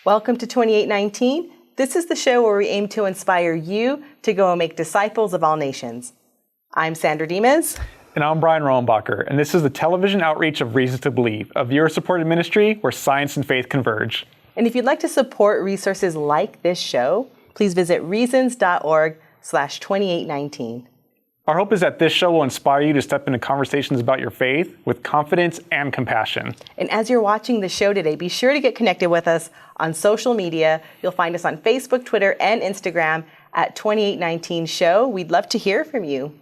Welcome to 2819. This is the show where we aim to inspire you to go and make disciples of all nations. I'm Sandra Dimas. And I'm Brian Rohenbacher, and this is the television outreach of Reasons to Believe, a viewer-supported ministry where science and faith converge. And if you'd like to support resources like this show, please visit reasons.org/2819. Our hope is that this show will inspire you to step into conversations about your faith with confidence and compassion. And as you're watching the show today, be sure to get connected with us on social media. You'll find us on Facebook, Twitter, and Instagram at 2819 Show. We'd love to hear from you.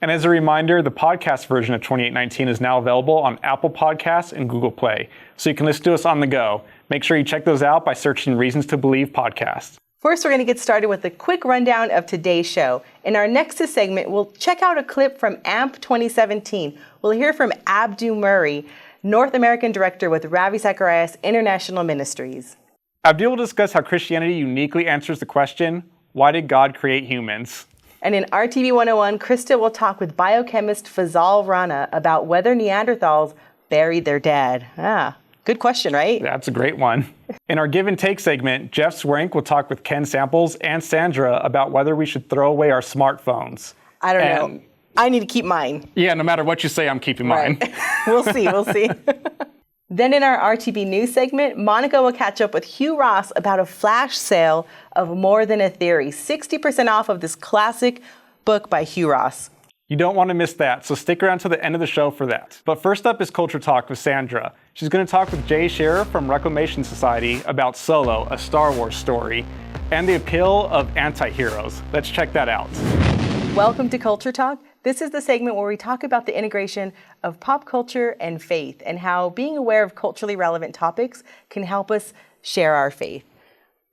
And as a reminder, the podcast version of 2819 is now available on Apple Podcasts and Google Play, so you can listen to us on the go. Make sure you check those out by searching Reasons to Believe podcast. First, we're going to get started with a quick rundown of today's show. In our Nexus segment, we'll check out a clip from AMP 2017. We'll hear from Abdu Murray, North American Director with Ravi Zacharias International Ministries. Abdu will discuss how Christianity uniquely answers the question, why did God create humans? And in RTV 101, Krista will talk with biochemist Fazale Rana about whether Neanderthals buried their dead. Good question, right? That's a great one. In our Give and Take segment, Jeff Swank will talk with Ken Samples and Sandra about whether we should throw away our smartphones. I don't know. I need to keep mine. Yeah, no matter what you say, I'm keeping mine. We'll see. Then in our RTB News segment, Monica will catch up with Hugh Ross about a flash sale of More Than a Theory, 60% off of this classic book by Hugh Ross. You don't want to miss that, so stick around to the end of the show for that. But first up is Culture Talk with Sandra. She's going to talk with Jay Sherer from Reclamation Society about Solo, a Star Wars story, and the appeal of Antiheroes. Let's check that out. Welcome to Culture Talk. This is the segment where we talk about the integration of pop culture and faith and how being aware of culturally relevant topics can help us share our faith.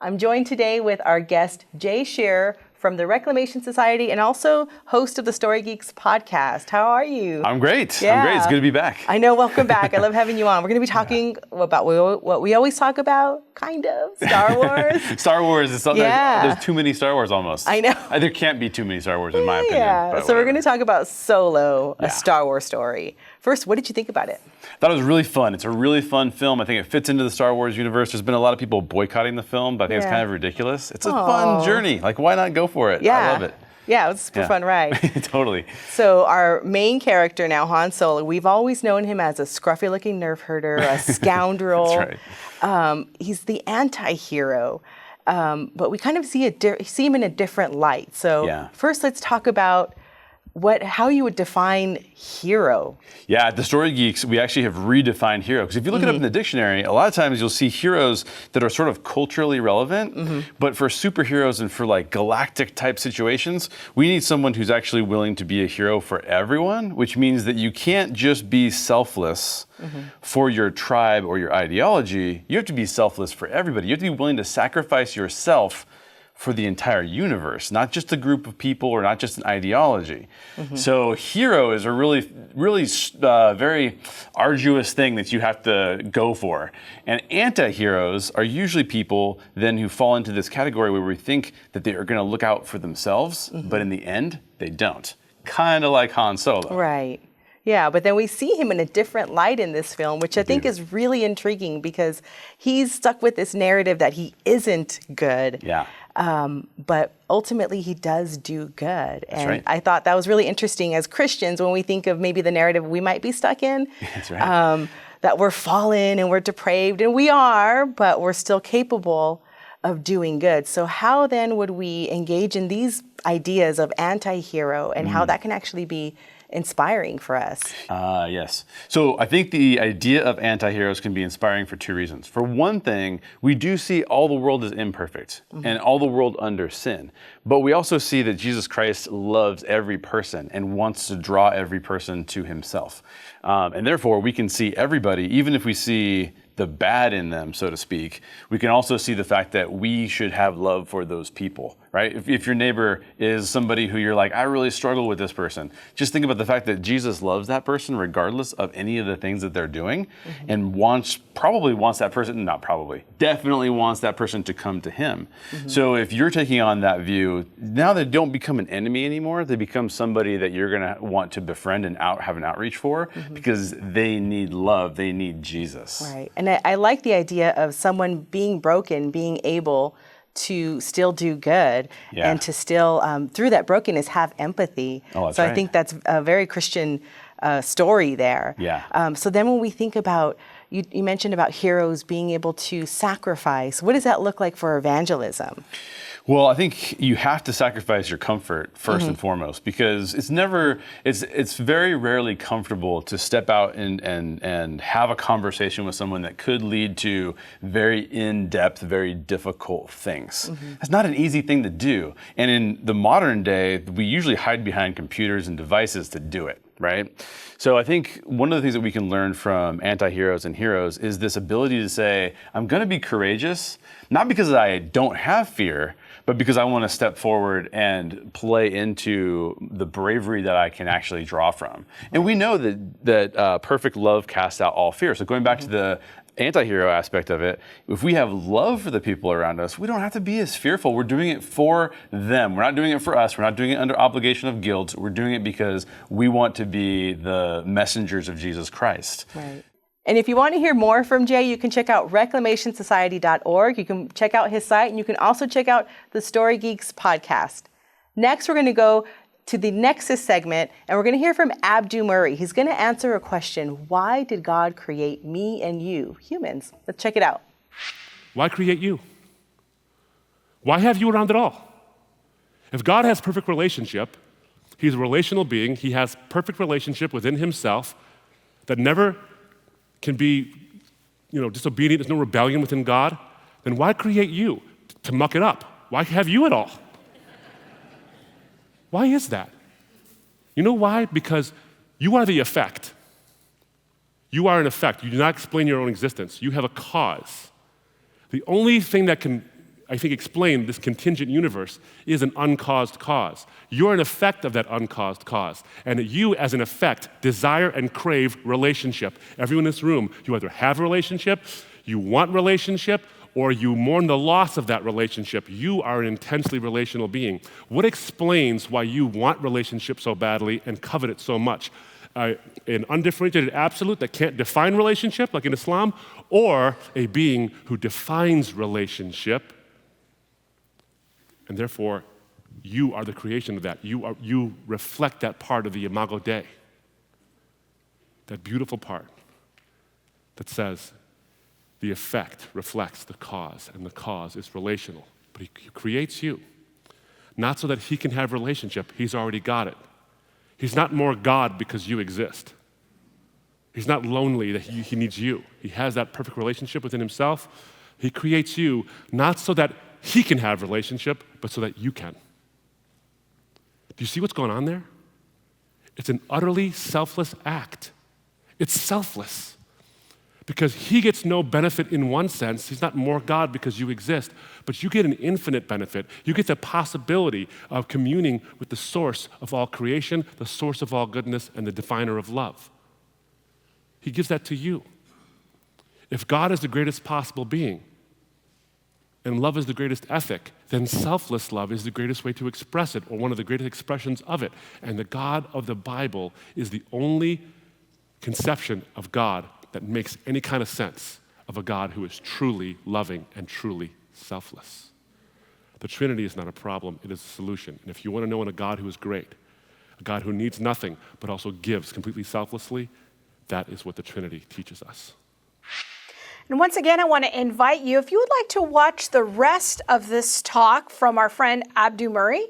I'm joined today with our guest, Jay Sherer, from the Reclamation Society and also host of the Story Geeks podcast. How are you? I'm great. Yeah. I'm great. It's good to be back. I know. Welcome back. I love having you on. We're going to be talking about what we always talk about, kind of, Star Wars. Star Wars is something. Yeah. There's too many Star Wars almost. I know. There can't be too many Star Wars in my opinion. Yeah. So we're going to talk about Solo, a Star Wars story. First, what did you think about it? I thought it was really fun. It's a really fun film. I think it fits into the Star Wars universe. There's been a lot of people boycotting the film, but I think it's kind of ridiculous. It's a fun journey. Like, why not go for it? Yeah. I love it. Yeah, it was a super fun ride. Totally. So our main character now, Han Solo, we've always known him as a scruffy-looking nerf herder, a scoundrel. That's right. He's the anti-hero, but we kind of see him in a different light. So first, let's talk about how you would define hero. Yeah, at the Story Geeks, we actually have redefined hero. Because if you look it up in the dictionary, a lot of times you'll see heroes that are sort of culturally relevant. But for superheroes and for like galactic type situations, we need someone who's actually willing to be a hero for everyone, which means that you can't just be selfless for your tribe or your ideology. You have to be selfless for everybody. You have to be willing to sacrifice yourself for the entire universe, not just a group of people or not just an ideology. So hero is a really very arduous thing that you have to go for. And anti-heroes are usually people then who fall into this category where we think that they are going to look out for themselves, but in the end, they don't. Kind of like Han Solo. Right. Yeah, but then we see him in a different light in this film, which I think is really intriguing because he's stuck with this narrative that he isn't good. Yeah. But ultimately, he does do good. That's and right. I thought that was really interesting as Christians when we think of maybe the narrative we might be stuck in. That's right. That we're fallen and we're depraved, and we are, but we're still capable of doing good. So how then would we engage in these ideas of anti-hero and how that can actually be inspiring for us? Yes. So I think the idea of anti-heroes can be inspiring for two reasons. For one thing, we do see all the world is imperfect and all the world under sin. But we also see that Jesus Christ loves every person and wants to draw every person to himself. And therefore, we can see everybody, even if we see the bad in them, so to speak, we can also see the fact that we should have love for those people, right? If your neighbor is somebody who you're like, I really struggle with this person, just think about the fact that Jesus loves that person regardless of any of the things that they're doing and definitely wants that person to come to him. So if you're taking on that view, now they don't become an enemy anymore, they become somebody that you're gonna want to befriend and have an outreach for because they need love, they need Jesus. Right. And I like the idea of someone being broken, being able to still do good and to still, through that brokenness, have empathy. Oh, that's so right. I think that's a very Christian story there. Yeah. So then when we think about, you mentioned about heroes being able to sacrifice, what does that look like for evangelism? Well, I think you have to sacrifice your comfort first and foremost, because it's very rarely comfortable to step out and have a conversation with someone that could lead to very in-depth, very difficult things. That's not an easy thing to do. And in the modern day, we usually hide behind computers and devices to do it, right? So I think one of the things that we can learn from anti-heroes and heroes is this ability to say, I'm going to be courageous, not because I don't have fear, but because I want to step forward and play into the bravery that I can actually draw from. And we know that perfect love casts out all fear. So going back to the anti-hero aspect of it, if we have love for the people around us, we don't have to be as fearful. We're doing it for them. We're not doing it for us. We're not doing it under obligation of guilt. We're doing it because we want to be the messengers of Jesus Christ. Right. And if you want to hear more from Jay, you can check out reclamationsociety.org. You can check out his site, and you can also check out the Story Geeks podcast. Next, we're going to go to the Nexus segment, and we're going to hear from Abdu Murray. He's going to answer a question: why did God create me and you, humans? Let's check it out. Why create you? Why have you around at all? If God has perfect relationship, he's a relational being, he has perfect relationship within himself that never can be, disobedient, there's no rebellion within God, then why create you to muck it up? Why have you at all? Why is that? You know why? Because you are the effect. You are an effect. You do not explain your own existence. You have a cause. The only thing that can, I think, explain this contingent universe is an uncaused cause. You're an effect of that uncaused cause. And you, as an effect, desire and crave relationship. Everyone in this room, you either have a relationship, you want relationship, or you mourn the loss of that relationship. You are an intensely relational being. What explains why you want relationship so badly and covet it so much? An undifferentiated absolute that can't define relationship, like in Islam, or a being who defines relationship, and therefore, you are the creation of that. You reflect that part of the Imago Dei, that beautiful part that says the effect reflects the cause, and the cause is relational. But he creates you, not so that he can have relationship. He's already got it. He's not more God because you exist. He's not lonely that he needs you. He has that perfect relationship within himself. He creates you not so that he can have relationship, but so that you can. Do you see what's going on there? It's an utterly selfless act. It's selfless. Because he gets no benefit in one sense. He's not more God because you exist, but you get an infinite benefit. You get the possibility of communing with the source of all creation, the source of all goodness, and the definer of love. He gives that to you. If God is the greatest possible being, and love is the greatest ethic, then selfless love is the greatest way to express it, or one of the greatest expressions of it. And the God of the Bible is the only conception of God that makes any kind of sense of a God who is truly loving and truly selfless. The Trinity is not a problem, it is a solution. And if you want to know a God who is great, a God who needs nothing but also gives completely selflessly, that is what the Trinity teaches us. And once again, I want to invite you, if you would like to watch the rest of this talk from our friend Abdu Murray,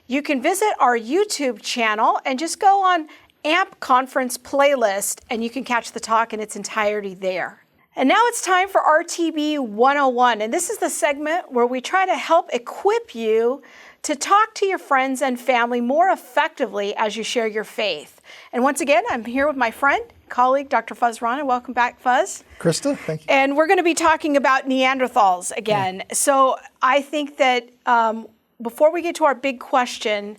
you can visit our YouTube channel and just go on AMP Conference playlist, and you can catch the talk in its entirety there. And now it's time for RTB 101, and this is the segment where we try to help equip you to talk to your friends and family more effectively as you share your faith. And once again, I'm here with my friend, colleague, Dr. Fazale Rana. Welcome back, Fuz. Krista, thank you. And we're going to be talking about Neanderthals again. Yeah. So I think that before we get to our big question,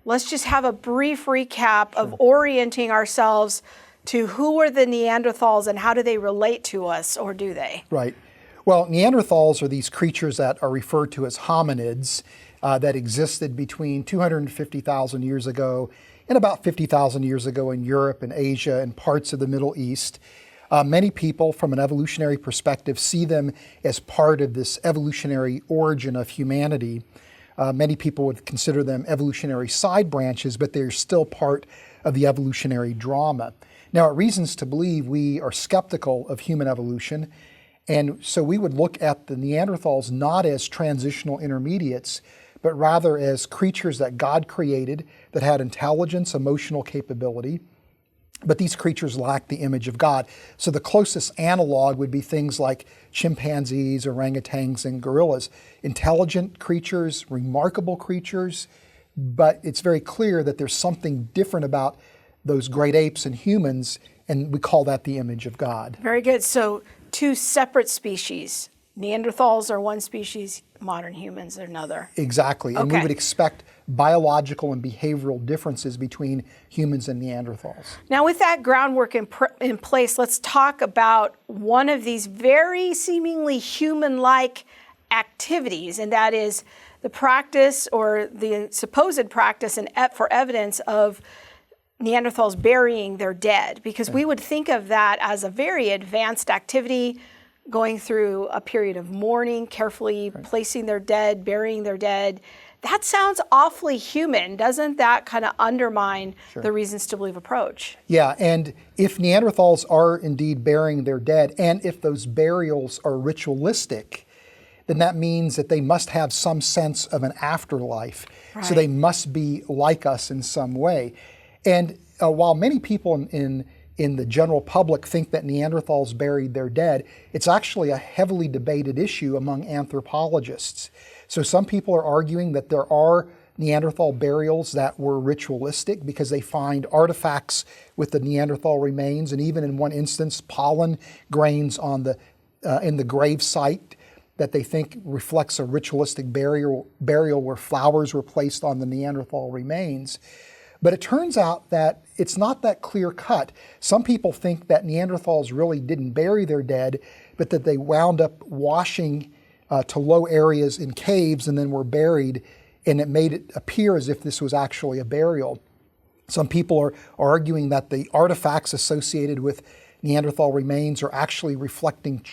let's just have a brief recap of orienting ourselves to who are the Neanderthals and how do they relate to us, or do they? Right. Well, Neanderthals are these creatures that are referred to as hominids that existed between 250,000 years ago and about 50,000 years ago in Europe and Asia and parts of the Middle East. Many people, from an evolutionary perspective, see them as part of this evolutionary origin of humanity. Many people would consider them evolutionary side branches, but they're still part of the evolutionary drama. Now, at Reasons to Believe, we are skeptical of human evolution, and so we would look at the Neanderthals not as transitional intermediates, but rather as creatures that God created that had intelligence, emotional capability, but these creatures lack the image of God. So the closest analog would be things like chimpanzees, orangutans, and gorillas. Intelligent creatures, remarkable creatures, but it's very clear that there's something different about those great apes and humans, and we call that the image of God. Very good. So two separate species. Neanderthals are one species, modern humans are another. Exactly. And we would expect biological and behavioral differences between humans and Neanderthals. Now, with that groundwork in place, let's talk about one of these very seemingly human-like activities, and that is the practice or the supposed practice and for evidence of Neanderthals burying their dead, because we would think of that as a very advanced activity, going through a period of mourning, carefully placing their dead, burying their dead. That sounds awfully human. Doesn't that kind of undermine the Reasons to Believe approach? Yeah, and if Neanderthals are indeed burying their dead, and if those burials are ritualistic, then that means that they must have some sense of an afterlife. Right. So they must be like us in some way. And while many people in the general public think that Neanderthals buried their dead, it's actually a heavily debated issue among anthropologists. So some people are arguing that there are Neanderthal burials that were ritualistic because they find artifacts with the Neanderthal remains, and even in one instance, pollen grains on in the grave site that they think reflects a ritualistic burial where flowers were placed on the Neanderthal remains. But it turns out that it's not that clear cut. Some people think that Neanderthals really didn't bury their dead, but that they wound up washing to low areas in caves and then were buried, and it made it appear as if this was actually a burial. Some people are arguing that the artifacts associated with Neanderthal remains are actually reflecting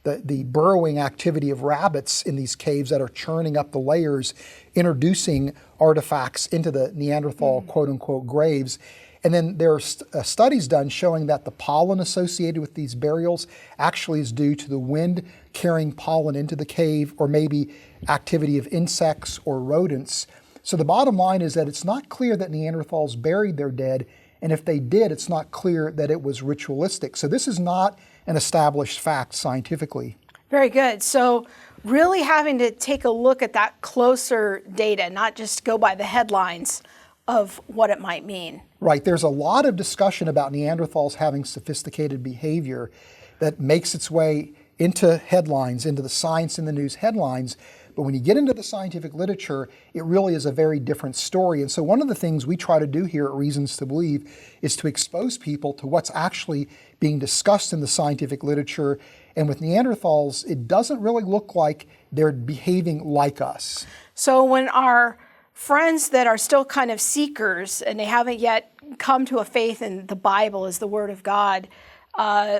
the burrowing activity of rabbits in these caves that are churning up the layers, introducing artifacts into the Neanderthal quote-unquote graves. And then there are studies done showing that the pollen associated with these burials actually is due to the wind carrying pollen into the cave, or maybe activity of insects or rodents. So the bottom line is that it's not clear that Neanderthals buried their dead, and if they did, it's not clear that it was ritualistic. So this is not an established fact scientifically. Very good. So really having to take a look at that closer data, not just go by the headlines of what it might mean. Right. There's a lot of discussion about Neanderthals having sophisticated behavior that makes its way into headlines, into the science and the news headlines. But when you get into the scientific literature, it really is a very different story. And so one of the things we try to do here at Reasons to Believe is to expose people to what's actually being discussed in the scientific literature. And with Neanderthals, it doesn't really look like they're behaving like us. So when our friends that are still kind of seekers and they haven't yet come to a faith in the Bible as the Word of God,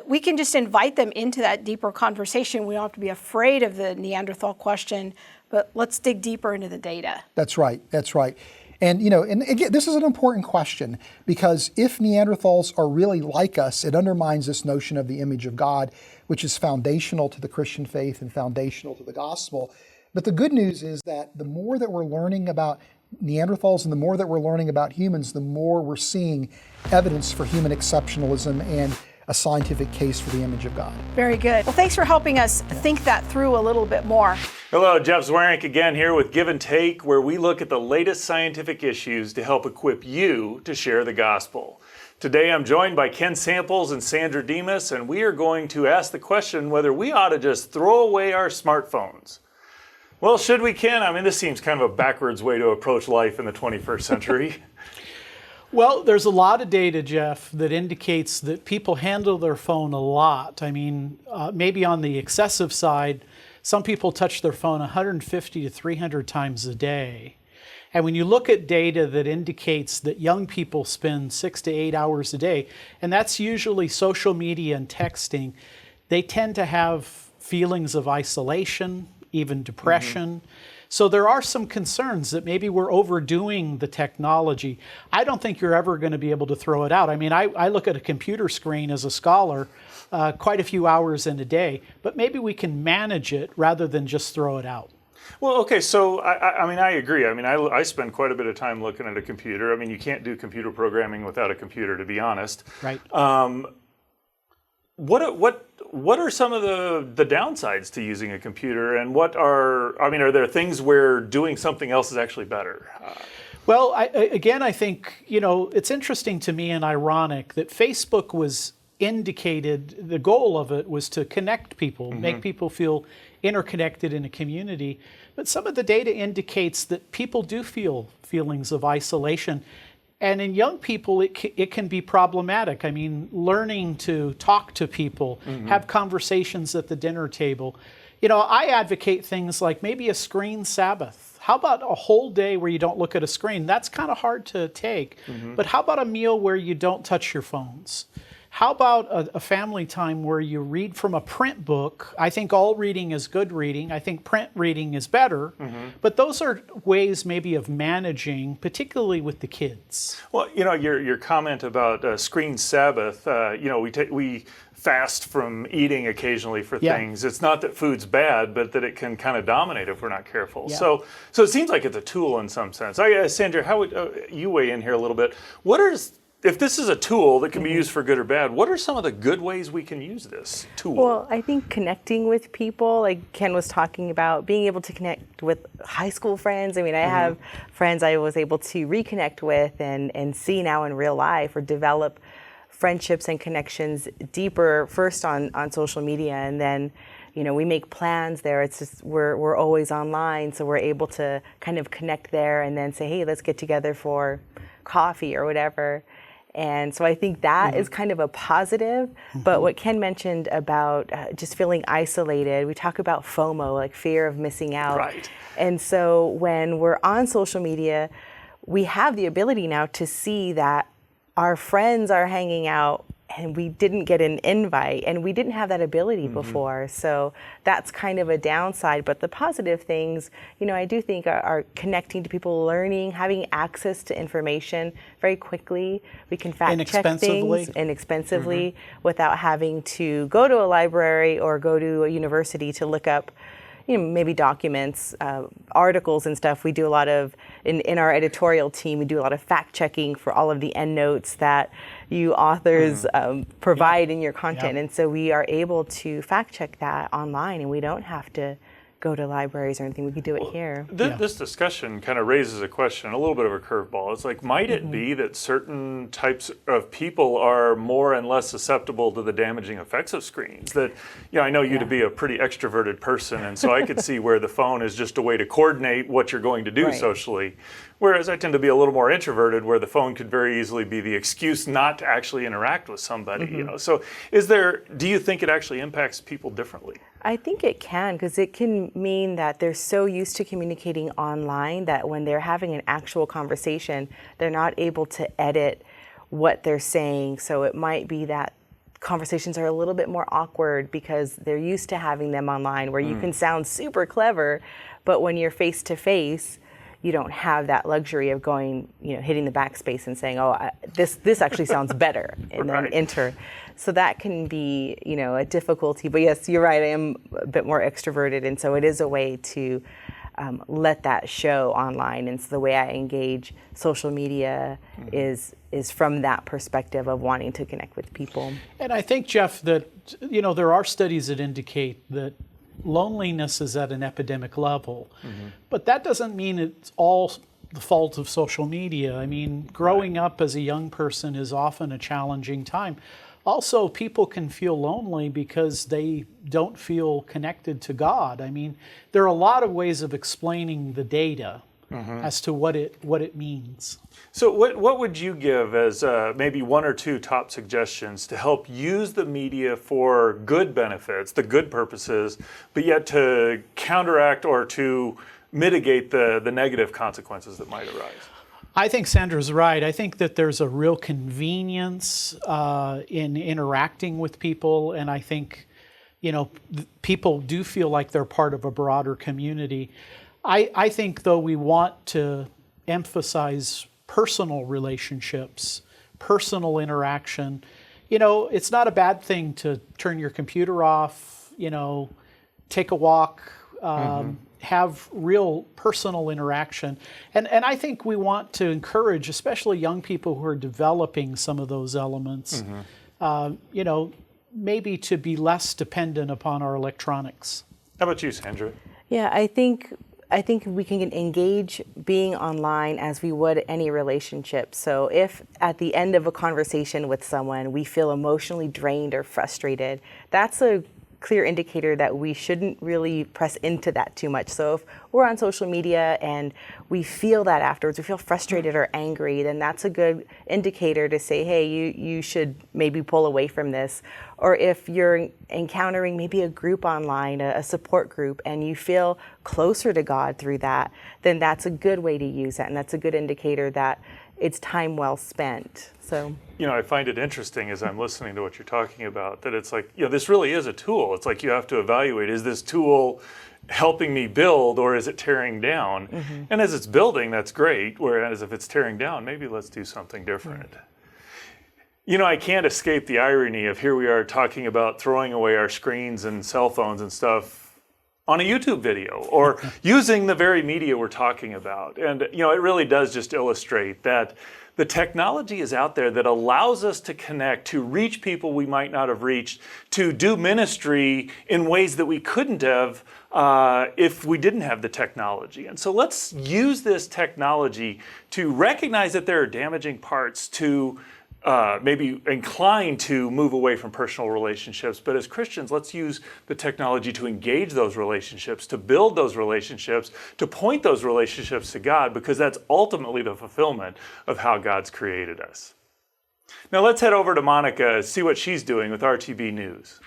we can just invite them into that deeper conversation. We don't have to be afraid of the Neanderthal question, but let's dig deeper into the data. That's right. That's right. And, and again, this is an important question, because if Neanderthals are really like us, it undermines this notion of the image of God, which is foundational to the Christian faith and foundational to the gospel. But the good news is that the more that we're learning about Neanderthals and the more that we're learning about humans, the more we're seeing evidence for human exceptionalism and a scientific case for the image of God. Very good. Well, thanks for helping us think that through a little bit more. Hello, Jeff Zwarenk again here with Give and Take, where we look at the latest scientific issues to help equip you to share the gospel. Today I'm joined by Ken Samples and Sandra Dimas, and we are going to ask the question whether we ought to just throw away our smartphones. Well, should we, Ken? I mean, this seems kind of a backwards way to approach life in the 21st century. Well, there's a lot of data, Jeff, that indicates that people handle their phone a lot. I mean, maybe on the excessive side, some people touch their phone 150 to 300 times a day. And when you look at data that indicates that young people spend 6 to 8 hours a day, and that's usually social media and texting, they tend to have feelings of isolation, even depression. So there are some concerns that maybe we're overdoing the technology. I don't think you're ever going to be able to throw it out. I mean, I look at a computer screen as a scholar quite a few hours in a day, but maybe we can manage it rather than just throw it out. Well, okay, so I mean, I agree. I mean, I spend quite a bit of time looking at a computer. I mean, you can't do computer programming without a computer, to be honest. Right. What are some of the downsides to using a computer, and are there things where doing something else is actually better? Well, I think, it's interesting to me and ironic that Facebook was indicated, the goal of it was to connect people, make people feel interconnected in a community. But some of the data indicates that people do feel feelings of isolation. And in young people, it can be problematic. I mean, learning to talk to people, have conversations at the dinner table. I advocate things like maybe a screen Sabbath. How about a whole day where you don't look at a screen? That's kind of hard to take. But how about a meal where you don't touch your phones? How about a family time where you read from a print book? I think all reading is good reading. I think print reading is better. But those are ways maybe of managing, particularly with the kids. Well, your comment about screen Sabbath, we fast from eating occasionally for things. It's not that food's bad, but that it can kind of dominate if we're not careful. Yeah. So it seems like it's a tool in some sense. Sandra, how would you weigh in here a little bit? If this is a tool that can be used for good or bad, what are some of the good ways we can use this tool? Well, I think connecting with people, like Ken was talking about, being able to connect with high school friends. I mean, I have friends I was able to reconnect with and see now in real life, or develop friendships and connections deeper first on social media, and then we make plans there. It's just we're always online, so we're able to kind of connect there and then say, hey, let's get together for coffee or whatever. And so I think that is kind of a positive. But what Ken mentioned about just feeling isolated, we talk about FOMO, like fear of missing out. Right. And so when we're on social media, we have the ability now to see that our friends are hanging out and we didn't get an invite, and we didn't have that ability before. So that's kind of a downside. But the positive things, I do think are connecting to people, learning, having access to information very quickly. We can fact check things inexpensively without having to go to a library or go to a university to look up maybe documents, articles and stuff. We do a lot of, in our editorial team, we do a lot of fact checking for all of the endnotes that you authors provide in your content. And so we are able to fact check that online, and we don't have to go to libraries or anything. We can do it here. This discussion kind of raises a question, a little bit of a curveball. It's like, might it be that certain types of people are more and less susceptible to the damaging effects of screens? That, I know you to be a pretty extroverted person, and so I could see where the phone is just a way to coordinate what you're going to do socially. Whereas I tend to be a little more introverted, where the phone could very easily be the excuse not to actually interact with somebody. So do you think it actually impacts people differently? I think it can, because it can mean that they're so used to communicating online that when they're having an actual conversation, they're not able to edit what they're saying. So it might be that conversations are a little bit more awkward because they're used to having them online, where you can sound super clever, but when you're face to face, you don't have that luxury of going, hitting the backspace and saying, this actually sounds better, and then enter. So that can be, a difficulty. But yes, you're right, I am a bit more extroverted, and so it is a way to let that show online. And so the way I engage social media is from that perspective of wanting to connect with people. And I think, Jeff, that, there are studies that indicate that loneliness is at an epidemic level, but that doesn't mean it's all the fault of social media. I mean, growing up as a young person is often a challenging time. Also, people can feel lonely because they don't feel connected to God. I mean, there are a lot of ways of explaining the data as to what it means. So what would you give as maybe one or two top suggestions to help use the media for good benefits, the good purposes, but yet to counteract or to mitigate the negative consequences that might arise? I think Sandra's right. I think that there's a real convenience in interacting with people, and I think, people do feel like they're part of a broader community. I think, though, we want to emphasize personal relationships, personal interaction. It's not a bad thing to turn your computer off, take a walk, have real personal interaction. And I think we want to encourage, especially young people who are developing some of those elements, maybe to be less dependent upon our electronics. How about you, Sandra? Yeah, I think we can engage being online as we would any relationship. So if at the end of a conversation with someone we feel emotionally drained or frustrated, that's a clear indicator that we shouldn't really press into that too much. So if we're on social media and we feel that afterwards, we feel frustrated or angry, then that's a good indicator to say, hey, you should maybe pull away from this. Or if you're encountering maybe a group online, a support group, and you feel closer to God through that, then that's a good way to use that. And that's a good indicator that it's time well spent. So, I find it interesting as I'm listening to what you're talking about, that it's like, this really is a tool. It's like you have to evaluate, is this tool helping me build or is it tearing down? And as it's building, that's great. Whereas if it's tearing down, maybe let's do something different. I can't escape the irony of here we are talking about throwing away our screens and cell phones and stuff on a YouTube video or using the very media we're talking about. And, it really does just illustrate that the technology is out there that allows us to connect, to reach people we might not have reached, to do ministry in ways that we couldn't have if we didn't have the technology. And so let's use this technology to recognize that there are damaging parts, to maybe inclined to move away from personal relationships. But as Christians, let's use the technology to engage those relationships, to build those relationships, to point those relationships to God, because that's ultimately the fulfillment of how God's created us. Now let's head over to Monica, see what she's doing with RTB News.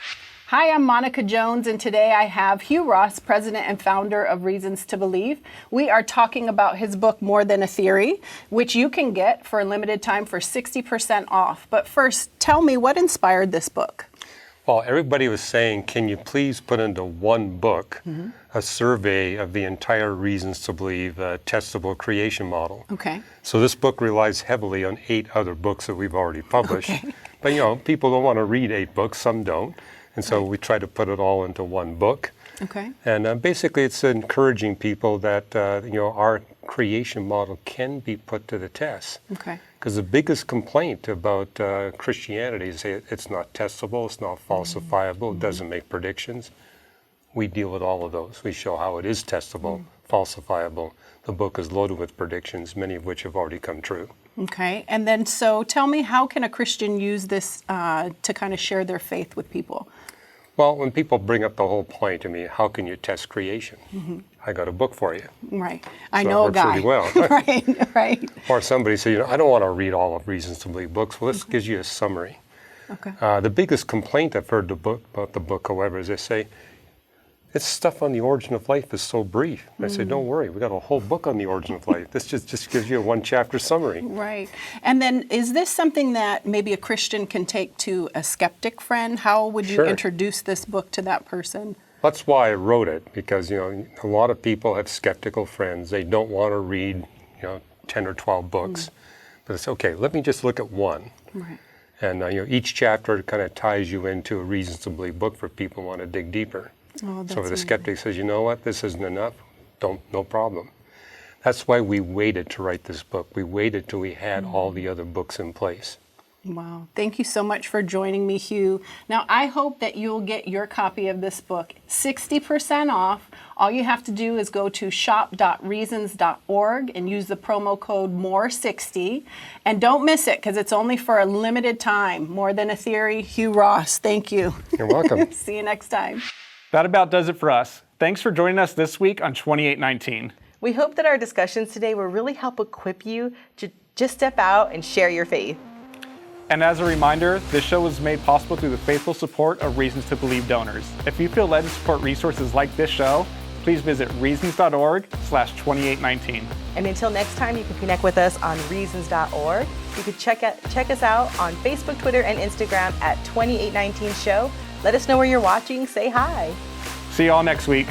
Hi, I'm Monica Jones, and today I have Hugh Ross, president and founder of Reasons to Believe. We are talking about his book, More Than a Theory, which you can get for a limited time for 60% off. But first, tell me, what inspired this book? Well, everybody was saying, can you please put into one book a survey of the entire Reasons to Believe testable creation model? Okay. So this book relies heavily on 8 other books that we've already published. Okay. But, people don't want to read 8 books, some don't. And so we try to put it all into one book. Okay. And basically it's encouraging people that, our creation model can be put to the test. Okay. Because the biggest complaint about Christianity is it's not testable, it's not falsifiable, it doesn't make predictions. We deal with all of those. We show how it is testable, falsifiable. The book is loaded with predictions, many of which have already come true. Okay. And then, so tell me, how can a Christian use this to kind of share their faith with people? Well, when people bring up the whole point to me, how can you test creation? I got a book for you. Right. I know a guy. That works really well. Right. Or somebody say, I don't want to read all of Reasons to Believe books. Well, this gives you a summary. Okay. The biggest complaint I've heard about the book, however, is they say, this stuff on the origin of life is so brief. I say, don't worry, we got a whole book on the origin of life. This just gives you a 1-chapter summary. Right. And then, is this something that maybe a Christian can take to a skeptic friend? How would you introduce this book to that person? That's why I wrote it, because a lot of people have skeptical friends. They don't want to read 10 or 12 books. But it's okay, let me just look at one. Right. And each chapter kind of ties you into a Reasons to Believe book for people who want to dig deeper. Oh, so if the skeptic says, you know what, this isn't enough, no problem. That's why we waited to write this book. We waited till we had all the other books in place. Wow. Thank you so much for joining me, Hugh. Now, I hope that you'll get your copy of this book 60% off. All you have to do is go to shop.reasons.org and use the promo code MORE60. And don't miss it, because it's only for a limited time. More Than a Theory, Hugh Ross. Thank you. You're welcome. See you next time. That about does it for us. Thanks for joining us this week on 2819. we hope that our discussions today will really help equip you to just step out and share your faith. And as a reminder, this show was made possible through the faithful support of Reasons to Believe donors. If you feel led to support resources like this show, please visit reasons.org/2819. And until next time, you can connect with us on reasons.org. You can check us out on Facebook, Twitter, and Instagram at 2819 Show. Let us know where you're watching. Say hi. See you all next week.